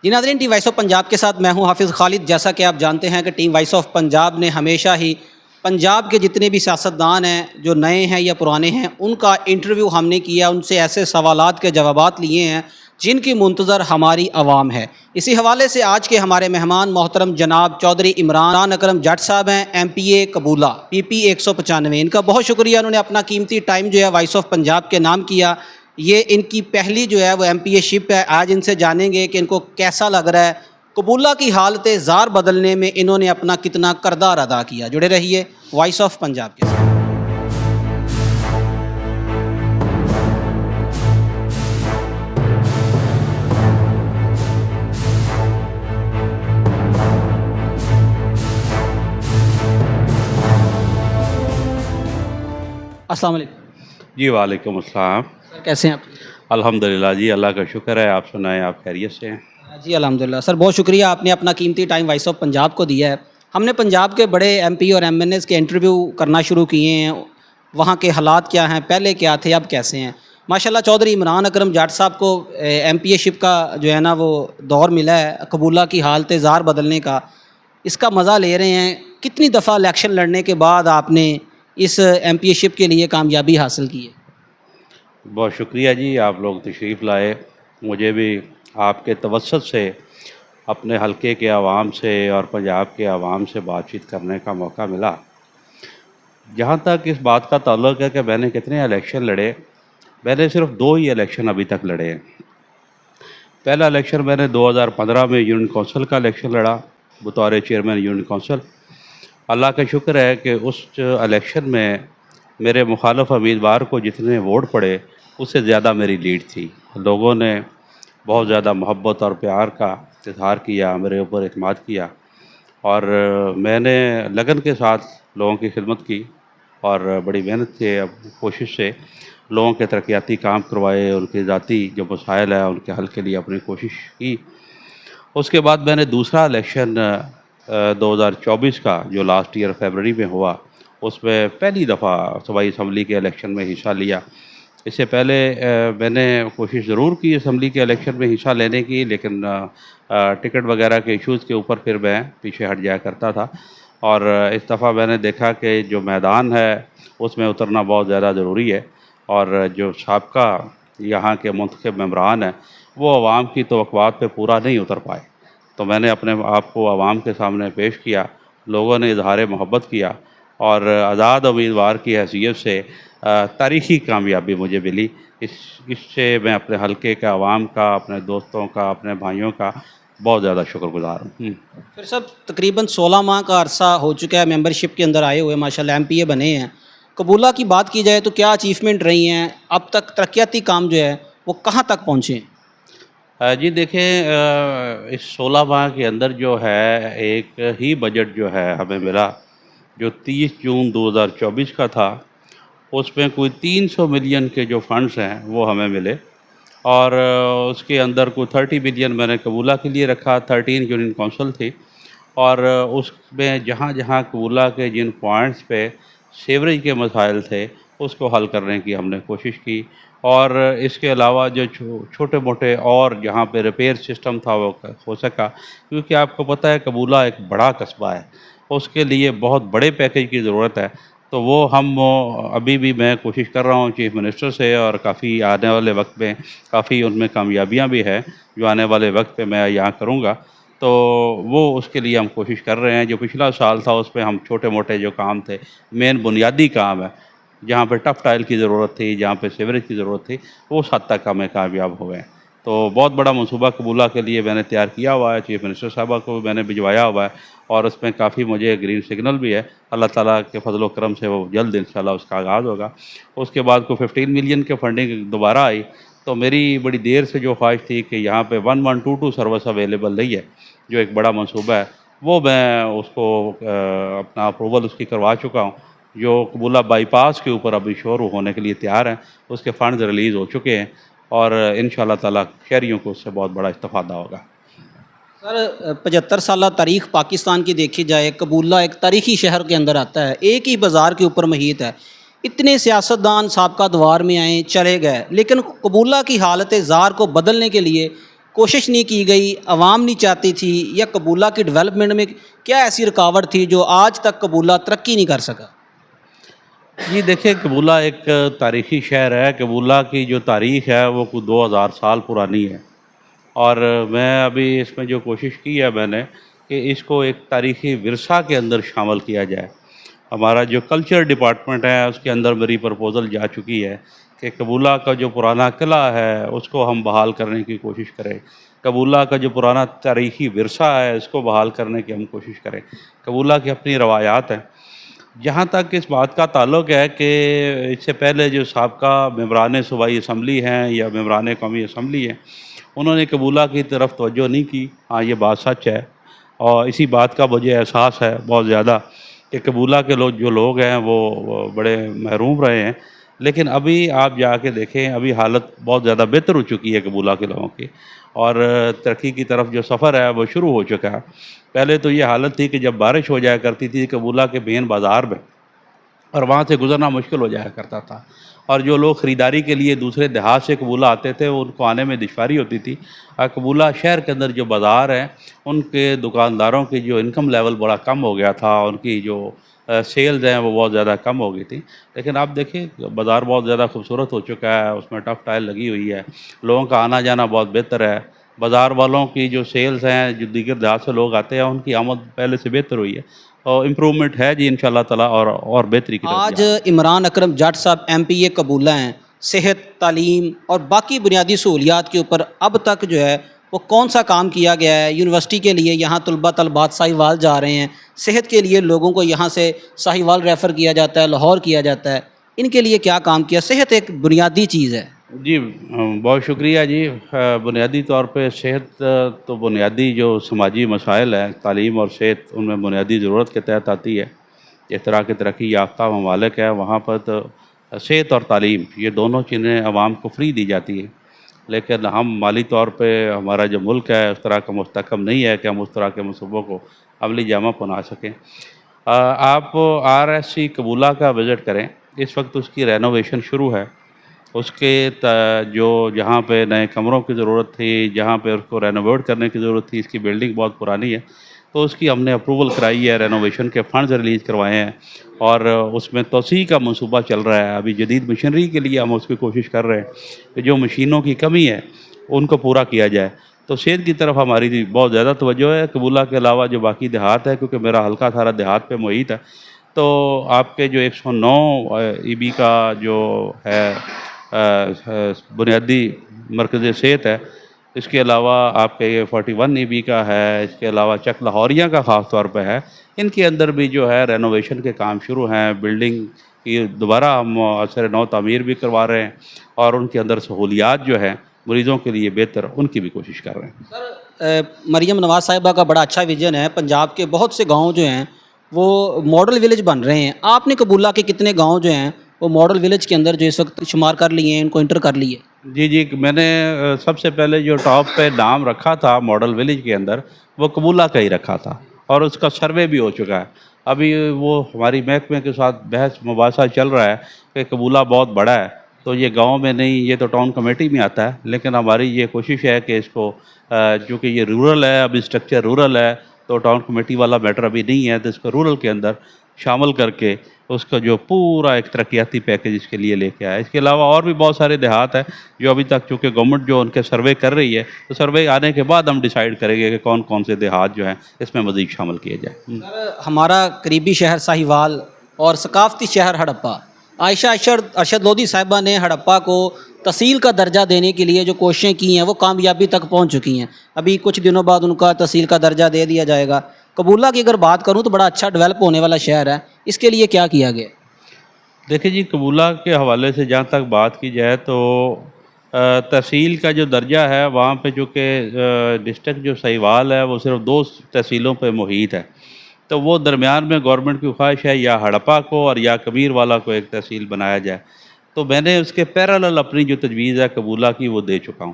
جی ناظرین، team voice of Punjab کے ساتھ میں ہوں حافظ خالد۔ جیسا کہ آپ جانتے ہیں کہ ٹیم وائس آف پنجاب نے ہمیشہ ہی پنجاب کے جتنے بھی سیاستدان ہیں، جو نئے ہیں یا پرانے ہیں، ان کا انٹرویو ہم نے کیا، ان سے ایسے سوالات کے جوابات لیے ہیں جن کی منتظر ہماری عوام ہے۔ اسی حوالے سے آج کے ہمارے مہمان محترم جناب چودھری عمران اکرم جٹ صاحب ہیں، ایم پی اے قبولہ PP 195۔ ان کا بہت شکریہ، انہوں نے اپنا قیمتی ٹائم جو ہے وائس آف پنجاب کے نام کیا۔ یہ ان کی پہلی جو ہے وہ MP A شپ ہے۔ آج ان سے جانیں گے کہ ان کو کیسا لگ رہا ہے، قبولہ کی حالت زار بدلنے میں انہوں نے اپنا کتنا کردار ادا کیا۔ جڑے رہیے وائس آف پنجاب کے ساتھ۔ السلام علیکم جی وعلیکم السلام۔ سر، کیسے ہیں آپ؟ الحمدللہ جی، اللہ کا شکر ہے۔ آپ سنائیں، آپ خیریت سے ہیں؟ جی الحمدللہ سر، بہت شکریہ، آپ نے اپنا قیمتی ٹائم وائس آف پنجاب کو دیا ہے۔ ہم نے پنجاب کے بڑے MP اور MNAs کے انٹرویو کرنا شروع کیے ہیں، وہاں کے حالات کیا ہیں، پہلے کیا تھے، اب کیسے ہیں۔ ماشاءاللہ چودھری عمران اکرم جٹ صاحب کو MP A شپ کا جو ہے نا وہ دور ملا ہے، قبولہ کی حالت زار بدلنے کا، اس کا مزہ لے رہے ہیں۔ کتنی دفعہ الیکشن لڑنے کے بعد آپ نے اس MP A شپ کے لیے کامیابی حاصل کی ہے؟ بہت شکریہ جی، آپ لوگ تشریف لائے۔ مجھے بھی آپ کے توسط سے اپنے حلقے کے عوام سے اور پنجاب کے عوام سے بات چیت کرنے کا موقع ملا۔ جہاں تک اس بات کا تعلق ہے کہ میں نے کتنے الیکشن لڑے، میں نے صرف 2 ہی الیکشن ابھی تک لڑے ہیں۔ پہلا الیکشن میں نے 2015 میں یونین کونسل کا الیکشن لڑا بطور چیئرمین یونین کونسل۔ اللہ کا شکر ہے کہ اس الیکشن میں میرے مخالف امیدوار کو جتنے ووٹ پڑے اس سے زیادہ میری لیڈ تھی۔ لوگوں نے بہت زیادہ محبت اور پیار کا اظہار کیا، میرے اوپر اعتماد کیا، اور میں نے لگن کے ساتھ لوگوں کی خدمت کی اور بڑی محنت سے کوشش سے لوگوں کے ترقیاتی کام کروائے، ان کے ذاتی جو مسائل ہیں ان کے حل کے لیے اپنی کوشش کی۔ اس کے بعد میں نے دوسرا الیکشن 2024 کا جو لاسٹ ایئر فیبرری میں ہوا، اس میں پہلی دفعہ صوبائی اسمبلی کے الیکشن میں حصہ لیا۔ اس سے پہلے میں نے کوشش ضرور کی اسمبلی کے الیکشن میں حصہ لینے کی، لیکن ٹکٹ وغیرہ کے ایشوز کے اوپر پھر میں پیچھے ہٹ جایا کرتا تھا، اور اس دفعہ میں نے دیکھا کہ جو میدان ہے اس میں اترنا بہت زیادہ ضروری ہے، اور جو سابقہ یہاں کے منتخب ممبران ہیں وہ عوام کی توقعات پہ پورا نہیں اتر پائے، تو میں نے اپنے آپ کو عوام کے سامنے پیش کیا۔ لوگوں نے اظہار محبت کیا، اور آزاد امیدوار کی حیثیت سے تاریخی کامیابی مجھے ملی۔ اس سے میں اپنے حلقے کے عوام کا، اپنے دوستوں کا، اپنے بھائیوں کا بہت زیادہ شکر گزار ہوں۔ پھر سب تقریباً 16 ماہ کا عرصہ ہو چکا ہے ممبرشپ کے اندر آئے ہوئے، ماشاءاللہ MP A بنے ہیں۔ قبولہ کی بات کی جائے تو کیا اچیومنٹ رہی ہیں اب تک، ترقیاتی کام جو ہے وہ کہاں تک پہنچے ہیں؟ جی دیکھیں، اس 16 ماہ کے اندر جو ہے ایک ہی بجٹ جو ہے ہمیں ملا جو 30 جون 2024 کا تھا۔ اس میں کوئی 300 ملین کے جو فنڈز ہیں وہ ہمیں ملے، اور اس کے اندر کوئی 30 ملین میں نے قبولہ کے لیے رکھا، 13 یونین کونسل تھی، اور اس میں جہاں جہاں قبولہ کے جن پوائنٹس پہ سیوریج کے مسائل تھے اس کو حل کرنے کی ہم نے کوشش کی، اور اس کے علاوہ جو چھوٹے موٹے اور جہاں پہ ریپیئر سسٹم تھا وہ ہو سکا، کیونکہ آپ کو پتہ ہے قبولہ ایک بڑا قصبہ ہے، اس کے لیے بہت بڑے پیکیج کی ضرورت ہے، تو وہ ہم ابھی بھی میں کوشش کر رہا ہوں چیف منسٹر سے، اور کافی آنے والے وقت میں کافی ان میں کامیابیاں بھی ہیں جو آنے والے وقت پہ میں یہاں کروں گا، تو وہ اس کے لیے ہم کوشش کر رہے ہیں۔ جو پچھلا سال تھا اس میں ہم چھوٹے موٹے جو کام تھے، مین بنیادی کام ہے جہاں پہ ٹف ٹائل کی ضرورت تھی، جہاں پہ سیوریج کی ضرورت تھی، اس حد تک ہمیں کامیاب ہوئے ہیں۔ تو بہت بڑا منصوبہ قبولہ کے لیے میں نے تیار کیا ہوا ہے، چیف منسٹر صاحبہ کو میں نے بھجوایا ہوا ہے، اور اس میں کافی مجھے گرین سگنل بھی ہے۔ اللہ تعالیٰ کے فضل و کرم سے وہ جلد انشاءاللہ اس کا آغاز ہوگا۔ اس کے بعد کو 15 ملین کے فنڈنگ دوبارہ آئی، تو میری بڑی دیر سے جو خواہش تھی کہ یہاں پہ 1122 سروس اویلیبل نہیں ہے، جو ایک بڑا منصوبہ ہے، وہ میں اس کو اپنا اپروول اس کی کروا چکا ہوں، جو قبولہ بائی پاس کے اوپر ابھی شروع ہونے کے لیے تیار ہیں۔ اس کے فنڈز ریلیز ہو چکے ہیں، اور انشاءاللہ تعالیٰ شہریوں کو اس سے بہت بڑا استفادہ ہوگا۔ سر، 75 سالہ تاریخ پاکستان کی دیکھی جائے، قبولہ ایک تاریخی شہر کے اندر آتا ہے، ایک ہی بازار کے اوپر محیط ہے۔ اتنے سیاستدان سابقہ دوار میں آئے، چلے گئے، لیکن قبولہ کی حالت زار کو بدلنے کے لیے کوشش نہیں کی گئی، عوام نہیں چاہتی تھی، یا قبولہ کی ڈیولپمنٹ میں کیا ایسی رکاوٹ تھی جو آج تک قبولہ ترقی نہیں کر سکا؟ جی دیکھیں، قبولہ ایک تاریخی شہر ہے. قبولہ کی جو تاریخ ہے وہ کوئی 2000 سال پرانی ہے. اور میں ابھی اس میں جو کوشش کی ہے میں نے کہ اس کو ایک تاریخی ورثہ کے اندر شامل کیا جائے. ہمارا جو کلچر ڈپارٹمنٹ ہے اس کے اندر میری پرپوزل جا چکی ہے کہ قبولہ کا جو پرانا قلعہ ہے اس کو ہم بحال کرنے کی کوشش کریں. قبولہ کا جو پرانا تاریخی ورثہ ہے اس کو بحال کرنے کی ہم کوشش کریں. قبولہ کی اپنی روایات ہیں. جہاں تک اس بات کا تعلق ہے کہ اس سے پہلے جو سابقہ ممبران صوبائی اسمبلی ہیں یا ممبران قومی اسمبلی ہیں انہوں نے قبولہ کی طرف توجہ نہیں کی. ہاں یہ بات سچ ہے، اور اسی بات کا مجھے احساس ہے بہت زیادہ کہ قبولہ کے لوگ ہیں وہ بڑے محروم رہے ہیں. لیکن ابھی آپ جا کے دیکھیں، ابھی حالت بہت زیادہ بہتر ہو چکی ہے قبولہ کے لوگوں کی، اور ترقی کی طرف جو سفر ہے وہ شروع ہو چکا ہے. پہلے تو یہ حالت تھی کہ جب بارش ہو جایا کرتی تھی قبولہ کے مین بازار میں، اور وہاں سے گزرنا مشکل ہو جایا کرتا تھا، اور جو لوگ خریداری کے لیے دوسرے دیہات سے قبولہ آتے تھے ان کو آنے میں دشواری ہوتی تھی. قبولہ شہر کے اندر جو بازار ہیں ان کے دکانداروں کی جو انکم لیول بڑا کم ہو گیا تھا، ان کی جو سیلز ہیں وہ بہت زیادہ کم ہو گئی تھی. لیکن آپ دیکھیں بازار بہت زیادہ خوبصورت ہو چکا ہے، اس میں ٹف ٹائل لگی ہوئی ہے، لوگوں کا آنا جانا بہت بہتر ہے. بازار والوں کی جو سیلز ہیں، جو دیگر دیہات سے لوگ آتے ہیں ان کی آمد پہلے سے بہتر ہوئی ہے، اور امپرومنٹ ہے جی انشاءاللہ تعالیٰ، اور بہتری کی طرف آج جا رہا ہے. عمران اکرم جٹ صاحب MP قبولہ ہیں. صحت، تعلیم اور باقی بنیادی سہولیات کے اوپر اب تک جو ہے وہ کون سا کام کیا گیا ہے؟ یونیورسٹی کے لیے یہاں طلبات ساہیوال جا رہے ہیں، صحت کے لیے لوگوں کو یہاں سے ساہیوال ریفر کیا جاتا ہے، لاہور کیا جاتا ہے. ان کے لیے کیا کام کیا؟ صحت ایک بنیادی چیز ہے. جی بہت شکریہ جی. بنیادی طور پہ صحت تو بنیادی جو سماجی مسائل ہیں، تعلیم اور صحت ان میں بنیادی ضرورت کے تحت آتی ہے. اس طرح کے ترقی یافتہ ممالک ہیں وہاں پر تو صحت اور تعلیم یہ دونوں چیزیں عوام کو فری دی جاتی ہیں. لیکن ہم مالی طور پہ ہمارا جو ملک ہے اس طرح کا مستحکم نہیں ہے کہ ہم اس طرح کے منصوبوں کو عملی جامہ پہنا سکیں. آپ RSC قبولہ کا وزٹ کریں، اس وقت اس کی رینوویشن شروع ہے. اس کے جو جہاں پہ نئے کمروں کی ضرورت تھی، جہاں پہ اس کو رینوویٹ کرنے کی ضرورت تھی، اس کی بلڈنگ بہت پرانی ہے، تو اس کی ہم نے اپروول کرائی ہے، رینوویشن کے فنڈز ریلیز کروائے ہیں، اور اس میں توسیع کا منصوبہ چل رہا ہے. ابھی جدید مشینری کے لیے ہم اس کی کوشش کر رہے ہیں کہ جو مشینوں کی کمی ہے ان کو پورا کیا جائے. تو صحت کی طرف ہماری بہت زیادہ توجہ ہے. قبولہ کے علاوہ جو باقی دیہات ہے، کیونکہ میرا حلقہ سارا دیہات پہ محیط ہے، تو آپ کے جو 109 EB کا جو ہے بنیادی مرکز صحت ہے، اس کے علاوہ آپ کے یہ 41 EB کا ہے، اس کے علاوہ چک لاہوریہ کا خاص طور پہ ہے. ان کے اندر بھی جو ہے رینوویشن کے کام شروع ہیں. بلڈنگ کی دوبارہ ہم اثر نو تعمیر بھی کروا رہے ہیں، اور ان کے اندر سہولیات جو ہیں مریضوں کے لیے بہتر ان کی بھی کوشش کر رہے ہیں. سر، مریم نواز صاحبہ کا بڑا اچھا ویژن ہے. پنجاب کے بہت سے گاؤں جو ہیں وہ ماڈل ولیج بن رہے ہیں. آپ نے قبولہ کے کتنے گاؤں جو ہیں وہ ماڈل ولیج کے اندر جو اس وقت شمار کر لیے ہیں، ان کو انٹر کر لیے؟ جی میں نے سب سے پہلے جو ٹاپ پہ نام رکھا تھا ماڈل ولیج کے اندر وہ قبولہ کا ہی رکھا تھا، اور اس کا سروے بھی ہو چکا ہے. ابھی وہ ہماری محکمے کے ساتھ بحث مباحثہ چل رہا ہے کہ قبولہ بہت بڑا ہے تو یہ گاؤں میں نہیں، یہ تو ٹاؤن کمیٹی میں آتا ہے. لیکن ہماری یہ کوشش ہے کہ اس کو چونکہ یہ رورل ہے، ابھی اسٹرکچر رورل ہے، تو ٹاؤن کمیٹی والا میٹر ابھی نہیں ہے، تو اس کو رورل کے اندر شامل کر کے اس کا جو پورا ایک ترقیاتی پیکج اس کے لیے لے کے آیا. اس کے علاوہ اور بھی بہت سارے دیہات ہیں جو ابھی تک چونکہ گورنمنٹ جو ان کے سروے کر رہی ہے، تو سروے آنے کے بعد ہم ڈیسائیڈ کریں گے کہ کون کون سے دیہات جو ہیں اس میں مزید شامل کیے جائیں. سر، ہمارا قریبی شہر ساہیوال اور ثقافتی شہر ہڑپہ، عائشہ ارشد لودھی صاحبہ نے ہڑپہ کو تحصیل کا درجہ دینے کے لیے جو کوششیں کی ہیں وہ کامیابی تک پہنچ چکی ہیں. ابھی کچھ دنوں بعد ان کا تحصیل کا درجہ دے دیا جائے گا. قبولہ کی اگر بات کروں تو بڑا اچھا ڈیولپ ہونے والا شہر ہے، اس کے لیے کیا کیا گیا؟ دیکھیں جی، قبولہ کے حوالے سے جہاں تک بات کی جائے تو تحصیل کا جو درجہ ہے وہاں پہ چونکہ ڈسٹرکٹ جو ساہیوال ہے وہ صرف 2 تحصیلوں پہ محیط ہے، تو وہ درمیان میں گورنمنٹ کی خواہش ہے یا ہڑپہ کو اور یا کبیر والا کو ایک تحصیل بنایا جائے. تو میں نے اس کے پیرالل اپنی جو تجویز ہے قبولہ کی وہ دے چکا ہوں،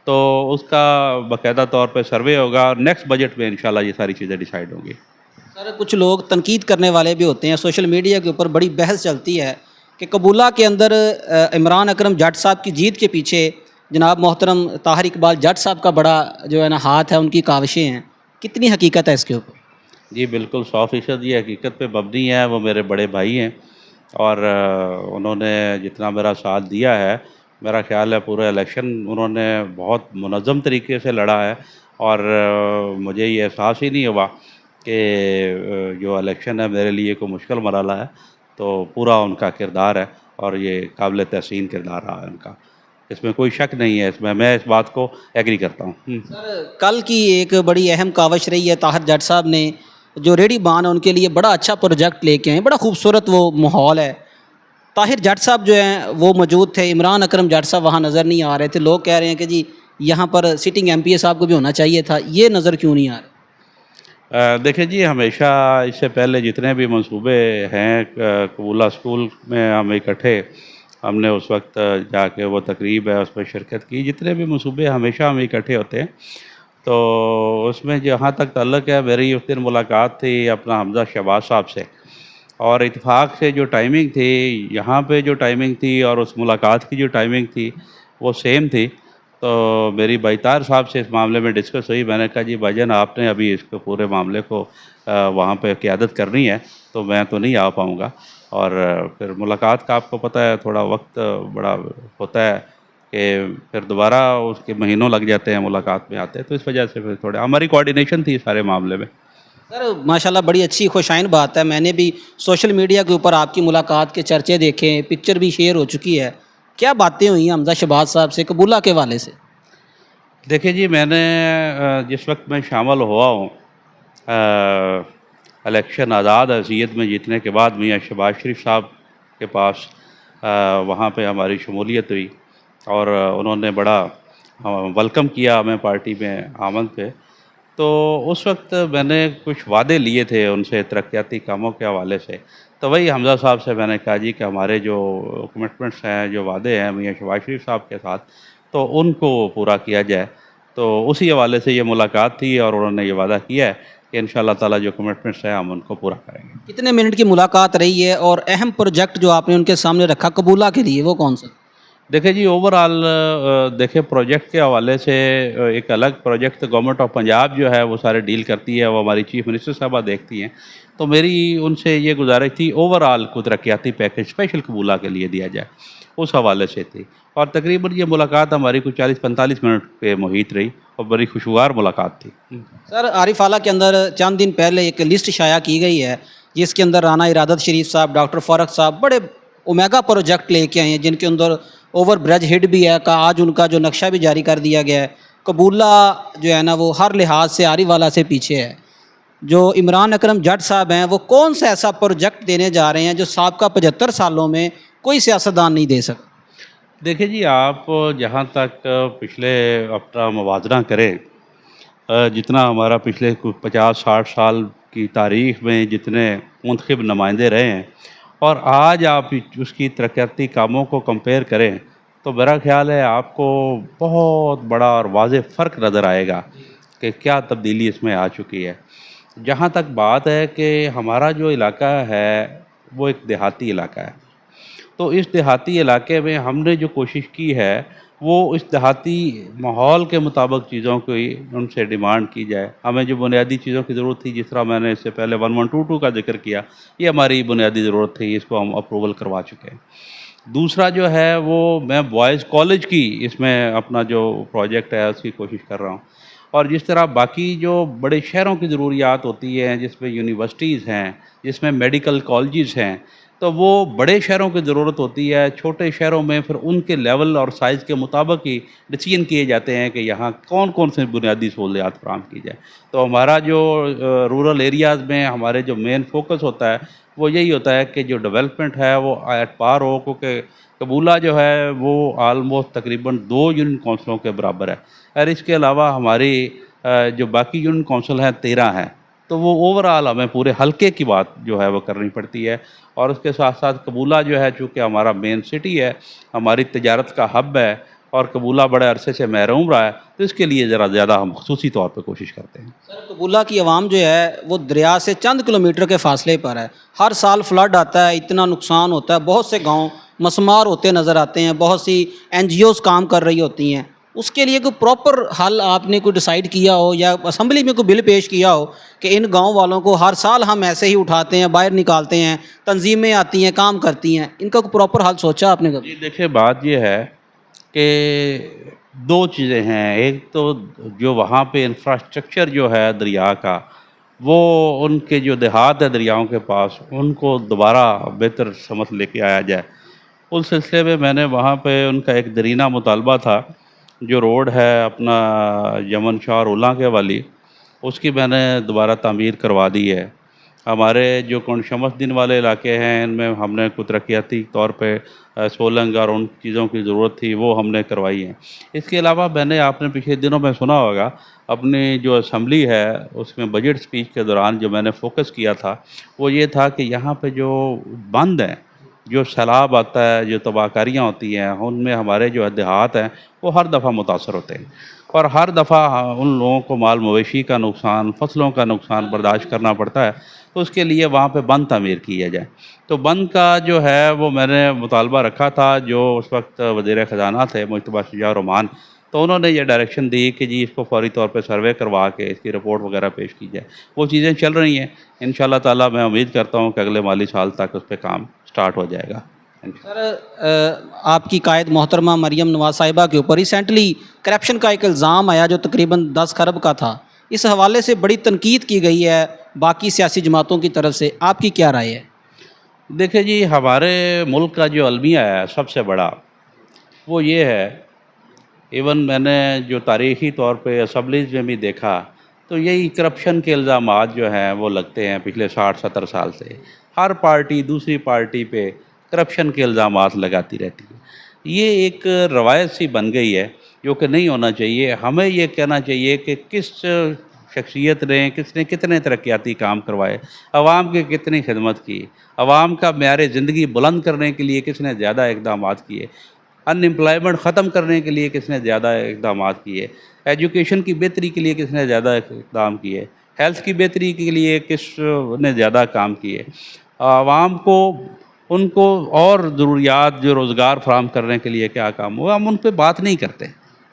تو اس کا باقاعدہ طور پہ سروے ہوگا اور نیکسٹ بجٹ میں انشاءاللہ یہ ساری چیزیں ڈیسائیڈ ہوں گی. سر، کچھ لوگ تنقید کرنے والے بھی ہوتے ہیں، سوشل میڈیا کے اوپر بڑی بحث چلتی ہے کہ قبولہ کے اندر عمران اکرم جٹ صاحب کی جیت کے پیچھے جناب محترم طاہر اقبال جٹ صاحب کا بڑا جو ہے نا ہاتھ ہے، ان کی کاوشیں ہیں، کتنی حقیقت ہے اس کے اوپر؟ جی بالکل 100% یہ حقیقت پہ مبنی ہے. وہ میرے بڑے بھائی ہیں اور انہوں نے جتنا میرا ساتھ دیا ہے، میرا خیال ہے پورا الیکشن انہوں نے بہت منظم طریقے سے لڑا ہے. اور مجھے یہ احساس ہی نہیں ہوا کہ جو الیکشن ہے میرے لیے کوئی مشکل مرحلہ ہے. تو پورا ان کا کردار ہے اور یہ قابل تحسین کردار رہا ہے ان کا، اس میں کوئی شک نہیں ہے. میں اس بات کو ایگری کرتا ہوں. سر کل کی ایک بڑی اہم کاوش رہی ہے، طاہر جٹ صاحب نے جو ریڈی بان ہے ان کے لیے بڑا اچھا پروجیکٹ لے کے آئے، بڑا خوبصورت وہ ماحول ہے. طاہر جٹ صاحب جو ہیں وہ موجود تھے، عمران اکرم جٹ صاحب وہاں نظر نہیں آ رہے تھے. لوگ کہہ رہے ہیں کہ جی یہاں پر سٹنگ ایم پی اے صاحب کو بھی ہونا چاہیے تھا، یہ نظر کیوں نہیں آ رہا؟ دیکھیں جی، ہمیشہ اس سے پہلے جتنے بھی منصوبے ہیں قبولہ اسکول میں ہم اکٹھے، ہم نے اس وقت جا کے وہ تقریب ہے اس میں شرکت کی. جتنے بھی منصوبے ہمیشہ ہم اکٹھے ہوتے ہیں. تو اس میں جہاں تک تعلق ہے، میری اس دن ملاقات تھی اپنا حمزہ شہباز صاحب سے، اور اتفاق سے جو ٹائمنگ تھی یہاں پہ جو ٹائمنگ تھی اور اس ملاقات کی جو ٹائمنگ تھی وہ سیم تھی. تو میری بھائی طاہر صاحب سے اس معاملے میں ڈسکس ہوئی. میں نے کہا جی بھائی جان، آپ نے ابھی اس کو پورے معاملے کو وہاں پہ قیادت کرنی ہے تو میں تو نہیں آ پاؤں گا. اور پھر ملاقات کا آپ کو پتہ ہے تھوڑا وقت بڑا ہوتا ہے کہ پھر دوبارہ اس کے مہینوں لگ جاتے ہیں ملاقات میں آتے ہیں. تو اس وجہ سے پھر تھوڑے ہماری کوارڈینیشن تھی سارے معاملے میں. سر ماشاءاللہ بڑی اچھی خوشائن بات ہے. میں نے بھی سوشل میڈیا کے اوپر آپ کی ملاقات کے چرچے دیکھے ہیں، پکچر بھی شیئر ہو چکی ہے. کیا باتیں ہوئی ہیں حمزہ شہباز صاحب سے قبولہ کے حوالے سے؟ دیکھیں جی، میں نے جس وقت میں شامل ہوا ہوں الیکشن آزاد حیثیت میں جیتنے کے بعد میاں شہباز شریف صاحب کے پاس وہاں پہ ہماری شمولیت ہوئی اور انہوں نے بڑا ویلکم کیا ہمیں پارٹی میں آمد پہ. تو اس وقت میں نے کچھ وعدے لیے تھے ان سے ترقیاتی کاموں کے حوالے سے. تو وہی حمزہ صاحب سے میں نے کہا جی کہ ہمارے جو کمٹمنٹس ہیں، جو وعدے ہیں میاں شہباز شریف صاحب کے ساتھ، تو ان کو پورا کیا جائے. تو اسی حوالے سے یہ ملاقات تھی اور انہوں نے یہ وعدہ کیا ہے کہ ان شاء اللہ تعالیٰ جو کمٹمنٹس ہیں ہم ان کو پورا کریں گے. کتنے منٹ کی ملاقات رہی ہے اور اہم پروجیکٹ جو آپ نے ان کے سامنے رکھا قبولہ کے لیے وہ کون سا؟ دیکھیں جی، اوورآل دیکھیں پروجیکٹ کے حوالے سے ایک الگ پروجیکٹ گورنمنٹ آف پنجاب جو ہے وہ سارے ڈیل کرتی ہے، وہ ہماری چیف منسٹر صاحبہ دیکھتی ہیں. تو میری ان سے یہ گزارش تھی اوورآل کو ترقیاتی پیکج اسپیشل قبولہ کے لیے دیا جائے، اس حوالے سے تھی. اور تقریباً یہ ملاقات ہماری کچھ 40-45 منٹ پہ محیط رہی اور بڑی خوشگوار ملاقات تھی. سر عارف اعلیٰ کے اندر چند دن پہلے ایک لسٹ شائع کی گئی ہے جس کے اندر رانا ارادت شریف صاحب، ڈاکٹر فاروق صاحب بڑے اومیگا پروجیکٹ لے کے آئے ہیں، جن کے اندر اوور برج ہیڈ بھی ہے کا آج ان کا جو نقشہ بھی جاری کر دیا گیا ہے. قبولہ جو ہے نا وہ ہر لحاظ سے عارف والا سے پیچھے ہے. جو عمران اکرم جٹ صاحب ہیں وہ کون سا ایسا پروجیکٹ دینے جا رہے ہیں جو سابقہ 75 سالوں میں کوئی سیاستدان نہیں دے سکا؟ دیکھیں جی، آپ جہاں تک پچھلے اپنا موازنہ کریں، جتنا ہمارا پچھلے 50-60 سال کی تاریخ میں جتنے منتخب نمائندے رہے ہیں اور آج آپ اس کی ترقیاتی کاموں کو کمپیئر کریں تو میرا خیال ہے آپ کو بہت بڑا اور واضح فرق نظر آئے گا کہ کیا تبدیلی اس میں آ چکی ہے. جہاں تک بات ہے کہ ہمارا جو علاقہ ہے وہ ایک دیہاتی علاقہ ہے، تو اس دیہاتی علاقے میں ہم نے جو کوشش کی ہے وہ اس دیہاتی ماحول کے مطابق چیزوں کو ان سے ڈیمانڈ کی جائے. ہمیں جو بنیادی چیزوں کی ضرورت تھی، جس طرح میں نے اس سے پہلے 1122 کا ذکر کیا، یہ ہماری بنیادی ضرورت تھی، اس کو ہم اپروول کروا چکے ہیں. دوسرا جو ہے وہ میں بوائز کالج کی اس میں اپنا جو پروجیکٹ ہے اس کی کوشش کر رہا ہوں. اور جس طرح باقی جو بڑے شہروں کی ضروریات ہوتی ہیں، جس میں یونیورسٹیز ہیں، جس میں میڈیکل کالجز ہیں، تو وہ بڑے شہروں کی ضرورت ہوتی ہے. چھوٹے شہروں میں پھر ان کے لیول اور سائز کے مطابق ہی ڈسیزن کیے جاتے ہیں کہ یہاں کون کون سے بنیادی سہولیات فراہم کی جائے. تو ہمارا جو رورل ایریاز میں ہمارے جو مین فوکس ہوتا ہے وہ یہی ہوتا ہے کہ جو ڈیولپمنٹ ہے وہ ایٹ پار ہو، کیونکہ قبولہ جو ہے وہ آلموسٹ تقریباً 2 یونین کونسلوں کے برابر ہے. اور اس کے علاوہ ہماری جو باقی یونین کونسل ہیں 13 ہیں. تو وہ اوورآل ہمیں پورے حلقے کی بات جو ہے وہ کرنی پڑتی ہے. اور اس کے ساتھ ساتھ قبولہ جو ہے چونکہ ہمارا مین سٹی ہے، ہماری تجارت کا ہب ہے، اور قبولہ بڑے عرصے سے محروم رہا ہے، تو اس کے لیے ذرا زیادہ ہم خصوصی طور پہ کوشش کرتے ہیں۔ سر قبولہ کی عوام جو ہے وہ دریا سے چند کلومیٹر کے فاصلے پر ہے، ہر سال فلڈ آتا ہے، اتنا نقصان ہوتا ہے، بہت سے گاؤں مسمار ہوتے نظر آتے ہیں، بہت سی این جی اوز کام کر رہی ہوتی ہیں، اس کے لیے کوئی پراپر حل آپ نے کوئی ڈیسائیڈ کیا ہو یا اسمبلی میں کوئی بل پیش کیا ہو کہ ان گاؤں والوں کو ہر سال ہم ایسے ہی اٹھاتے ہیں، باہر نکالتے ہیں، تنظیمیں آتی ہیں، کام کرتی ہیں، ان کا کوئی پراپر حل سوچا آپ نے کبھی؟ جی دیکھیں، بات یہ ہے کہ دو چیزیں ہیں۔ ایک تو جو وہاں پہ انفراسٹرکچر جو ہے دریا کا، وہ ان کے جو دیہات ہے دریاؤں کے پاس، ان کو دوبارہ بہتر سمت لے کے آیا جائے۔ اس سلسلے میں نے وہاں پہ ان کا ایک درینہ مطالبہ تھا، جو روڈ ہے اپنا یمن شاہ اور اولاں کے والی، اس کی میں نے دوبارہ تعمیر کروا دی ہے۔ ہمارے جو کون شمس دن والے علاقے ہیں، ان میں ہم نے کچھ ترقیاتی طور پہ سولنگ اور ان چیزوں کی ضرورت تھی، وہ ہم نے کروائی ہیں۔ اس کے علاوہ میں نے، آپ نے پچھلے دنوں میں سنا ہوگا، اپنی جو اسمبلی ہے اس میں بجٹ سپیچ کے دوران جو میں نے فوکس کیا تھا، وہ یہ تھا کہ یہاں پہ جو بند ہیں، جو سیلاب آتا ہے، جو تباہ کاریاں ہوتی ہیں، ان میں ہمارے جو دیہات ہیں وہ ہر دفعہ متاثر ہوتے ہیں، اور ہر دفعہ ان لوگوں کو مال مویشی کا نقصان، فصلوں کا نقصان برداشت کرنا پڑتا ہے۔ تو اس کے لیے وہاں پہ بند تعمیر کیا جائے۔ تو بند کا جو ہے وہ میں نے مطالبہ رکھا تھا، جو اس وقت وزیر خزانہ تھے مجتبیٰ شجاع الرحمان، تو انہوں نے یہ ڈائریکشن دی کہ جی اس کو فوری طور پہ سروے کروا کے اس کی رپورٹ وغیرہ پیش کی جائے۔ وہ چیزیں چل رہی ہیں، انشاءاللہ تعالیٰ میں امید کرتا ہوں کہ اگلے مالی سال تک اس پہ کام سٹارٹ ہو جائے گا۔ سر آپ کی قائد محترمہ مریم نواز صاحبہ کے اوپر ریسنٹلی کرپشن کا ایک الزام آیا جو تقریباً 10 کروڑ کا تھا، اس حوالے سے بڑی تنقید کی گئی ہے باقی سیاسی جماعتوں کی طرف سے، آپ کی کیا رائے ہے؟ دیکھیں جی، ہمارے ملک کا جو المیہ ہے سب سے بڑا، وہ یہ ہے، ایون میں نے جو تاریخی طور پہ اسمبلیز میں بھی دیکھا، تو یہی کرپشن کے الزامات جو ہیں وہ لگتے ہیں پچھلے 60-70 سال سے۔ ہر پارٹی دوسری پارٹی پہ کرپشن کے الزامات لگاتی رہتی ہے۔ یہ ایک روایت سی بن گئی ہے جو کہ نہیں ہونا چاہیے۔ ہمیں یہ کہنا چاہیے کہ کس شخصیت نے، کس نے کتنے ترقیاتی کام کروائے، عوام کی کتنی خدمت کی، عوام کا معیار زندگی بلند کرنے کے لیے کس نے زیادہ اقدامات کیے، ان امپلائمنٹ ختم کرنے کے لیے کس نے زیادہ اقدامات کیے، ایجوکیشن کی بہتری کے لیے کس نے زیادہ اقدام کیے، ہیلتھ کی بہتری کے لیے کس نے زیادہ کام کیے، عوام کو ان کو اور ضروریات جو روزگار فراہم کرنے کے لیے کیا کام ہوا، ہم ان پہ بات نہیں کرتے۔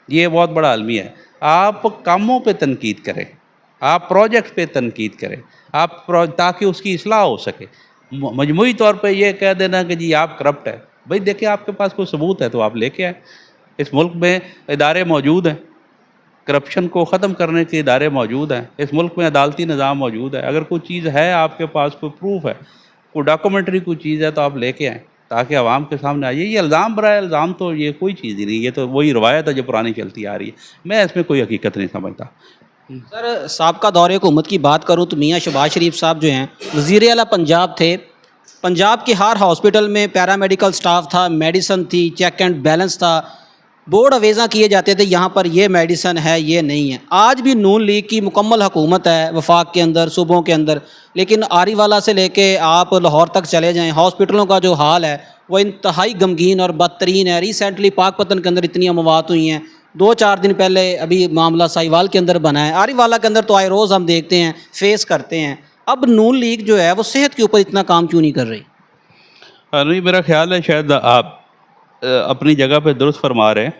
یہ بہت بڑا المیہ ہے۔ آپ کاموں پہ تنقید کریں، آپ پروجیکٹ پہ تنقید کریں، تاکہ اس کی اصلاح ہو سکے۔ مجموعی طور پہ یہ کہہ دینا کہ جی آپ کرپٹ ہے، بھئی دیکھیں آپ کے پاس کوئی ثبوت ہے تو آپ لے کے آئیں۔ اس ملک میں ادارے موجود ہیں، کرپشن کو ختم کرنے کے ادارے موجود ہیں، اس ملک میں عدالتی نظام موجود ہے۔ اگر کوئی چیز ہے آپ کے پاس، کوئی پروف ہے، کوئی ڈاکومنٹری کوئی چیز ہے، تو آپ لے کے آئیں تاکہ عوام کے سامنے آئیے۔ یہ الزام برائے الزام تو یہ کوئی چیز ہی نہیں، یہ تو وہی روایت ہے جو پرانی چلتی آ رہی ہے۔ میں اس میں کوئی حقیقت نہیں سمجھتا۔ سر سابقہ دور حکومت کی بات کروں تو میاں شہباز شریف صاحب جو ہیں وزیر اعلیٰ پنجاب تھے، پنجاب کے ہر ہاسپٹل میں پیرامیڈیکل سٹاف تھا، میڈیسن تھی، چیک اینڈ بیلنس تھا، بورڈ اویزاں کیے جاتے تھے یہاں پر یہ میڈیسن ہے یہ نہیں ہے۔ آج بھی نون لیگ کی مکمل حکومت ہے وفاق کے اندر، صوبوں کے اندر، لیکن آری والا سے لے کے آپ لاہور تک چلے جائیں، ہاسپٹلوں کا جو حال ہے وہ انتہائی غمگین اور بدترین ہے۔ ریسنٹلی پاک پتن کے اندر اتنی اموات ہوئی ہیں، 2-4 دن پہلے ابھی معاملہ ساہیوال کے اندر بنا ہے، آری والا کے اندر تو آئے روز ہم دیکھتے ہیں، فیس کرتے ہیں۔ اب نون لیگ جو ہے وہ صحت کے اوپر اتنا کام کیوں نہیں کر رہی؟ نہیں، میرا خیال ہے شاید آپ اپنی جگہ پہ درست فرما رہے ہیں،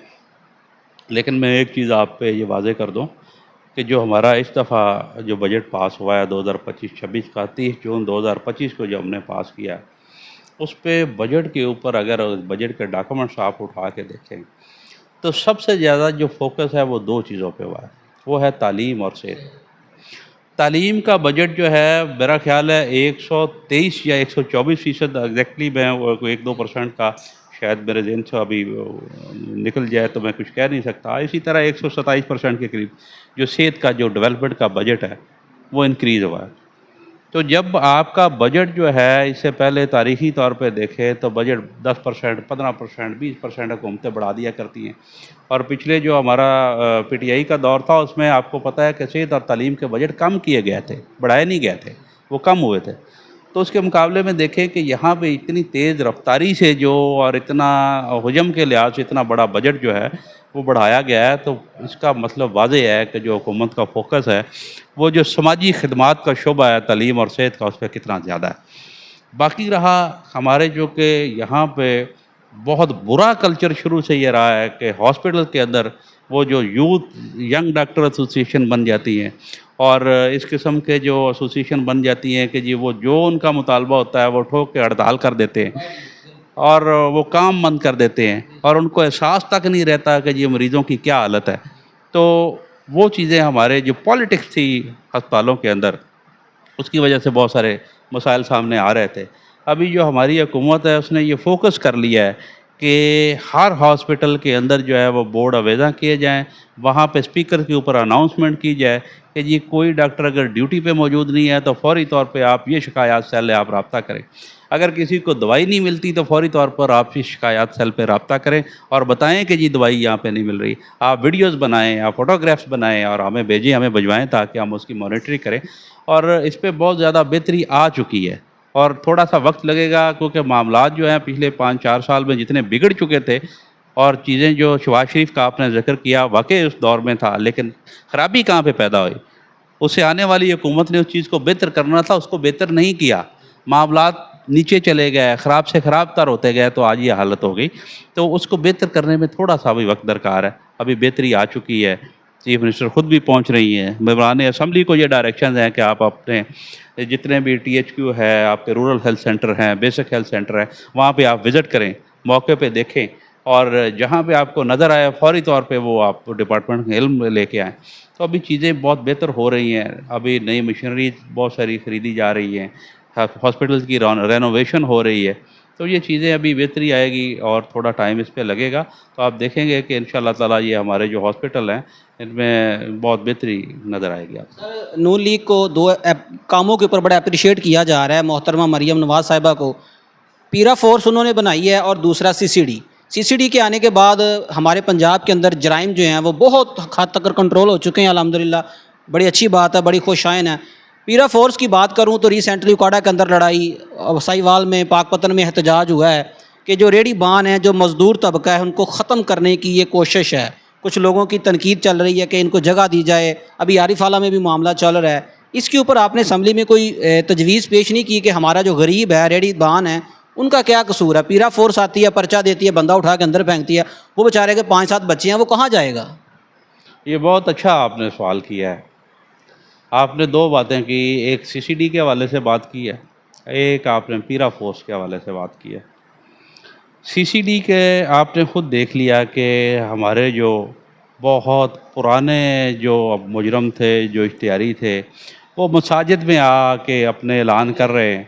لیکن میں ایک چیز آپ پہ یہ واضح کر دوں کہ جو ہمارا اس دفعہ جو بجٹ پاس ہوا ہے 2025-26 کا، 30 جون 2025 کو جو ہم نے پاس کیا، اس پہ بجٹ کے اوپر اگر بجٹ کے ڈاکومنٹس آپ اٹھا کے دیکھیں تو سب سے زیادہ جو فوکس ہے وہ دو چیزوں پہ ہوا ہے، وہ ہے تعلیم اور صحت۔ تعلیم کا بجٹ جو ہے میرا خیال ہے 123 یا 124% ایگزیکٹلی، میں 1-2% کا شاید میرے ذہن سے ابھی نکل جائے تو میں کچھ کہہ نہیں سکتا۔ اسی طرح 127% کے قریب جو صحت کا جو ڈیولپمنٹ کا بجٹ ہے وہ انکریز ہوا ہے۔ تو جب آپ کا بجٹ جو ہے، اس سے پہلے تاریخی طور پہ دیکھیں تو بجٹ 10%، 15%، 20% حکومتیں بڑھا دیا کرتی ہیں، اور پچھلے جو ہمارا پی ٹی آئی کا دور تھا اس میں آپ کو پتہ ہے کہ صحت اور تعلیم کے بجٹ کم کیے گئے تھے، بڑھائے نہیں گئے تھے، وہ کم ہوئے تھے۔ تو اس کے مقابلے میں دیکھیں کہ یہاں پہ اتنی تیز رفتاری سے جو اور اتنا حجم کے لحاظ سے اتنا بڑا بجٹ جو ہے وہ بڑھایا گیا ہے، تو اس کا مطلب واضح ہے کہ جو حکومت کا فوکس ہے وہ جو سماجی خدمات کا شعبہ ہے، تعلیم اور صحت کا، اس پہ کتنا زیادہ ہے۔ باقی رہا ہمارے جو کہ یہاں پہ بہت برا کلچر شروع سے یہ رہا ہے کہ ہاسپٹل کے اندر وہ جو یوتھ ینگ ڈاکٹر ایسوسیشن بن جاتی ہیں، اور اس قسم کے جو ایسوسیشن بن جاتی ہیں کہ جی وہ جو ان کا مطالبہ ہوتا ہے وہ ٹھوک کے ہڑتال کر دیتے ہیں اور وہ کام بند کر دیتے ہیں، اور ان کو احساس تک نہیں رہتا کہ یہ مریضوں کی کیا حالت ہے۔ تو وہ چیزیں ہمارے جو پالیٹکس تھی ہسپتالوں کے اندر، اس کی وجہ سے بہت سارے مسائل سامنے آ رہے تھے۔ ابھی جو ہماری حکومت ہے اس نے یہ فوکس کر لیا ہے کہ ہر ہاسپٹل کے اندر جو ہے وہ بورڈ آویزاں کیے جائیں، وہاں پہ اسپیکر کے اوپر اناؤنسمنٹ کی جائے کہ جی کوئی ڈاکٹر اگر ڈیوٹی پہ موجود نہیں ہے تو فوری طور پہ آپ یہ شکایات سیل ہے آپ رابطہ کریں۔ اگر کسی کو دوائی نہیں ملتی تو فوری طور پر آپ اس شکایات سیل پہ رابطہ کریں اور بتائیں کہ جی دوائی یہاں پہ نہیں مل رہی۔ آپ ویڈیوز بنائیں، آپ فوٹوگرافس بنائیں اور ہمیں بھیجیں، ہمیں بھجوائیں تاکہ ہم اس کی مانیٹرنگ کریں۔ اور اس پہ بہت زیادہ بہتری آ چکی ہے، اور تھوڑا سا وقت لگے گا کیونکہ معاملات جو ہیں پچھلے 5-4 سال میں جتنے بگڑ چکے تھے، اور چیزیں جو شہباز شریف کا آپ نے ذکر کیا واقعی اس دور میں تھا، لیکن خرابی کہاں پہ پیدا ہوئی؟ اس سے آنے والی حکومت نے اس چیز کو بہتر کرنا تھا، اس کو بہتر نہیں کیا، معاملات نیچے چلے گئے، خراب سے خراب تر ہوتے گئے، تو آج یہ حالت ہو گئی۔ تو اس کو بہتر کرنے میں تھوڑا سا بھی وقت درکار ہے، ابھی بہتری آ چکی ہے، چیف منسٹر خود بھی پہنچ رہی ہیں، ممبران اسمبلی کو یہ ڈائریکشنز ہیں کہ آپ اپنے جتنے بھی ٹی ایچ کیو ہے، آپ کے رورل ہیلتھ سینٹر ہیں، بیسک ہیلتھ سینٹر ہے، وہاں پہ آپ وزٹ کریں، موقع پہ دیکھیں، اور جہاں پہ آپ کو نظر آئے فوری طور پہ وہ آپ ڈپارٹمنٹ کے علم میں لے کے آئیں۔ تو ابھی چیزیں بہت بہتر ہو رہی ہیں، ابھی نئی مشینری بہت ساری خریدی جا رہی ہیں، ہاسپٹل کی رینوویشن ہو رہی ہے، تو یہ چیزیں ابھی بہتری آئے گی اور تھوڑا ٹائم اس پہ لگے گا، تو آپ دیکھیں گے کہ انشاءاللہ تعالیٰ یہ ہمارے جو ہاسپٹل ہیں ان میں بہت بہتری نظر آئے گی آپ کو۔ سر، نون لیگ کو دو کاموں کے اوپر بڑا اپریشیٹ کیا جا رہا ہے، محترمہ مریم نواز صاحبہ کو پیرا فورس انہوں نے بنائی ہے، اور دوسرا سی سی ڈی کے آنے کے بعد ہمارے پنجاب کے اندر جرائم جو ہیں وہ بہت حد تک کنٹرول ہو چکے ہیں الحمدللہ، بڑی اچھی بات ہے، بڑی خوشائن ہے۔ پیرا فورس کی بات کروں تو ریسنٹلی اکاڑا کے اندر لڑائی، سائیوال میں، پاک پتن میں احتجاج ہوا ہے کہ جو ریڑھی بان ہیں، جو مزدور طبقہ ہے، ان کو ختم کرنے کی یہ کوشش ہے۔ کچھ لوگوں کی تنقید چل رہی ہے کہ ان کو جگہ دی جائے، ابھی عارف اعلیٰ میں بھی معاملہ چل رہا ہے۔ اس کے اوپر آپ نے اسمبلی میں کوئی تجویز پیش نہیں کی کہ ہمارا جو غریب ہے، ریڑھی بان ہے، ان کا کیا قصور ہے؟ پیرا فورس آتی ہے، پرچہ دیتی ہے، بندہ اٹھا کے اندر پھینکتی ہے، وہ بیچارے کے 5-7 بچے ہیں، وہ کہاں جائے گا؟ یہ بہت اچھا آپ نے سوال کیا ہے۔ آپ نے دو باتیں کی، ایک سی سی ڈی کے حوالے سے بات کی ہے، ایک آپ نے پیرا فورس کے حوالے سے بات کی ہے۔ سی سی ڈی کے آپ نے خود دیکھ لیا کہ ہمارے جو بہت پرانے جو مجرم تھے، جو اشتہاری تھے، وہ مساجد میں آ کے اپنے اعلان کر رہے ہیں